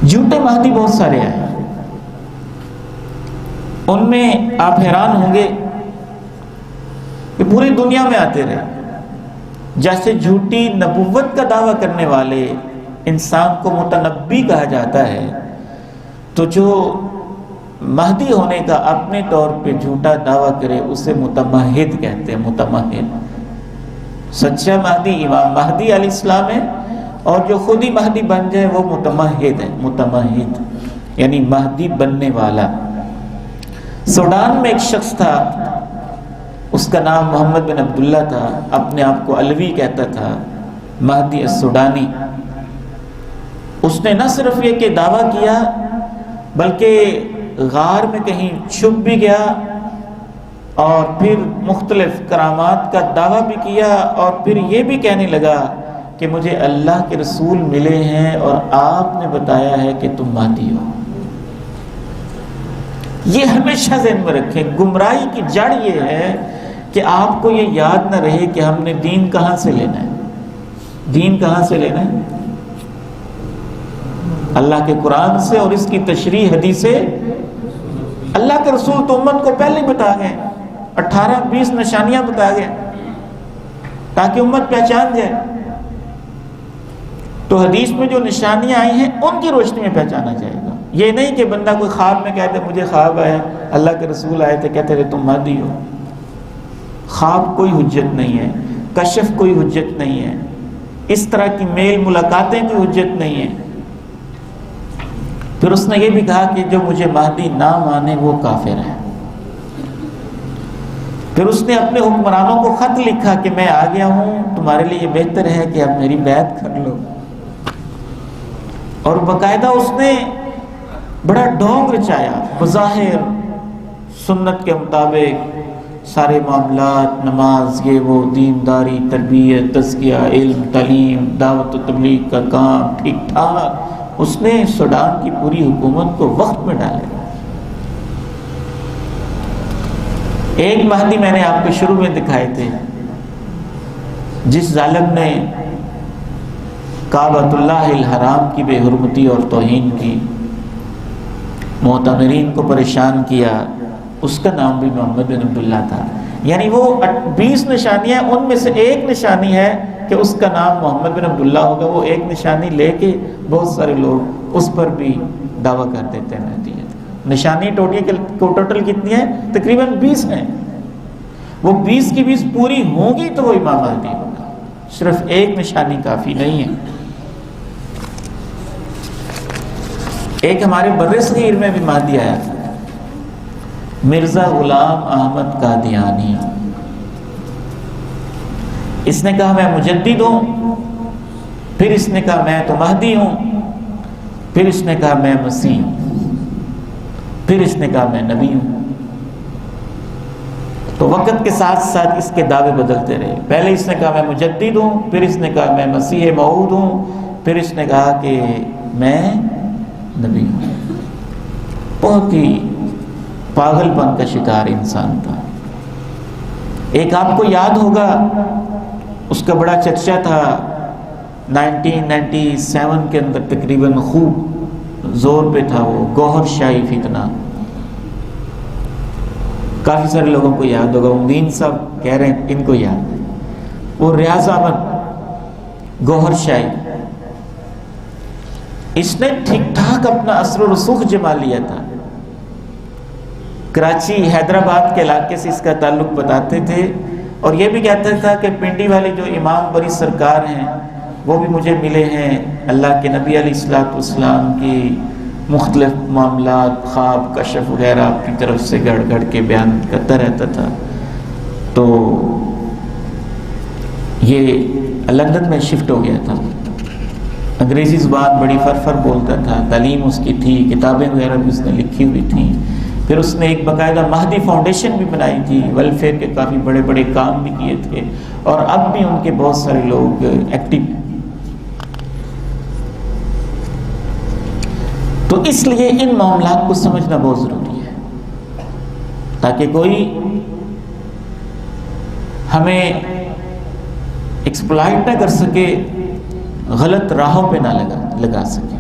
جھوٹے مہدی بہت سارے آئے، ان میں آپ حیران ہوں گے کہ پوری دنیا میں آتے رہے۔ جیسے جھوٹی نبوت کا دعویٰ کرنے والے انسان کو متنبی کہا جاتا ہے، تو جو مہدی ہونے کا اپنے طور پہ جھوٹا دعویٰ کرے اسے متمہد کہتے ہیں۔ متمہد، سچا مہدی امام مہدی علیہ السلام ہے، اور جو خود ہی مہدی بن جائے وہ متمہد ہے۔ متمہد یعنی مہدی بننے والا۔ سوڈان میں ایک شخص تھا، اس کا نام محمد بن عبداللہ تھا، اپنے آپ کو علوی کہتا تھا، مہدی السوڈانی۔ اس نے نہ صرف یہ کہ دعویٰ کیا بلکہ غار میں کہیں چھپ بھی گیا، اور پھر مختلف کرامات کا دعویٰ بھی کیا، اور پھر یہ بھی کہنے لگا کہ مجھے اللہ کے رسول ملے ہیں اور آپ نے بتایا ہے کہ تم مہدی ہو۔ یہ ہمیشہ ذہن میں رکھیں، گمراہی کی جڑ یہ ہے کہ آپ کو یہ یاد نہ رہے کہ ہم نے دین کہاں سے لینا ہے۔ دین کہاں سے لینا ہے؟ اللہ کے قرآن سے، اور اس کی تشریح حدیث سے۔ اللہ کے رسول تو امت کو پہلے بتا گئے، 18-20 نشانیاں بتا گئے تاکہ امت پہچان جائے۔ تو حدیث میں جو نشانیاں آئی ہیں ان کی روشنی میں پہچانا جائے گا۔ یہ نہیں کہ بندہ کوئی خواب میں کہتے مجھے خواب آیا، اللہ کے رسول آئے تھے کہتے رہے تم مہدی ہو۔ خواب کوئی حجت نہیں ہے، کشف کوئی حجت نہیں ہے، اس طرح کی میل ملاقاتیں کوئی حجت نہیں ہے۔ پھر اس نے یہ بھی کہا کہ جو مجھے مہدی نہ مانے وہ کافر ہے۔ پھر اس نے اپنے حکمرانوں کو خط لکھا کہ میں آ گیا ہوں، تمہارے لیے یہ بہتر ہے کہ اب میری بیعت کر لو۔ اور باقاعدہ اس نے بڑا ڈھونگ رچایا، بظاہر سنت کے مطابق سارے معاملات، نماز، یہ وہ، دینداری، تربیت، تزکیہ، علم، تعلیم، دعوت و تبلیغ کا کام ٹھیک ٹھاک اس نے سوڈان کی پوری حکومت کو وقت میں ڈالے۔ ایک مہدی میں نے آپ کو شروع میں دکھائے تھے، جس ظالم نے کعبۃ اللہ الحرام کی بے حرمتی اور توہین کی، معتمرین کو پریشان کیا، اس کا نام بھی محمد بن عبداللہ تھا۔ یعنی وہ 20 نشانیاں، ان میں سے ایک نشانی ہے کہ اس کا نام محمد بن عبداللہ ہوگا۔ وہ ایک نشانی لے کے بہت سارے لوگ اس پر بھی دعویٰ کر دیتے ہیں مہدیت۔ نشانی ٹوٹل کتنی ہے؟ تقریباً 20 ہیں۔ وہ 20 کی 20 پوری ہوں گی تو وہ امام مہدی ہوگا، صرف ایک نشانی کافی نہیں ہے۔ ایک ہمارے بر صغیر میں بھی مہدی آیا تھا، مرزا غلام احمد قادیانی۔ اس نے کہا میں مجدد ہوں، پھر اس نے کہا میں تو مہدی ہوں، پھر اس نے کہا میں مسیح ہوں، پھر اس نے کہا میں نبی ہوں۔ تو وقت کے ساتھ ساتھ اس کے دعوے بدلتے رہے۔ پہلے اس نے کہا میں مجدد ہوں، پھر اس نے کہا میں مسیح موعود ہوں، پھر اس نے کہا کہ میں نبی ہوں۔ بہت ہی پاگل پن کا شکار انسان تھا۔ ایک آپ کو یاد ہوگا، اس کا بڑا چرچا تھا 1997 کے اندر، تقریباً خوب زور پہ تھا وہ گوہر شاہی فتنہ۔ کافی سارے لوگوں کو یاد ہوگا، امین صاحب کہہ رہے ہیں ان کو یاد ہے۔ وہ ریاض احمد گوہر شاہی، اس نے ٹھیک ٹھاک اپنا اثر و رسوخ جما لیا تھا۔ کراچی حیدرآباد کے علاقے سے اس کا تعلق بتاتے تھے، اور یہ بھی کہتا تھا کہ پنڈی والے جو امام بری سرکار ہیں وہ بھی مجھے ملے ہیں، اللہ کے نبی علیہ السلام کی مختلف معاملات، خواب، کشف وغیرہ اپنی طرف سے گڑ گڑ کے بیان کرتا رہتا تھا۔ تو یہ لندن میں شفٹ ہو گیا تھا، انگریزی زبان بڑی فر بولتا تھا، تعلیم اس کی تھی، کتابیں وغیرہ بھی اس نے لکھی ہوئی تھیں۔ پھر اس نے ایک باقاعدہ مہدی فاؤنڈیشن بھی بنائی تھی، ویلفیئر کے کافی بڑے بڑے کام بھی کیے تھے، اور اب بھی ان کے بہت سارے لوگ ایکٹیو ہیں۔ تو اس لیے ان معاملات کو سمجھنا بہت ضروری ہے، تاکہ کوئی ہمیں ایکسپلائٹ نہ کر سکے، غلط راہوں پہ نہ لگا سکے۔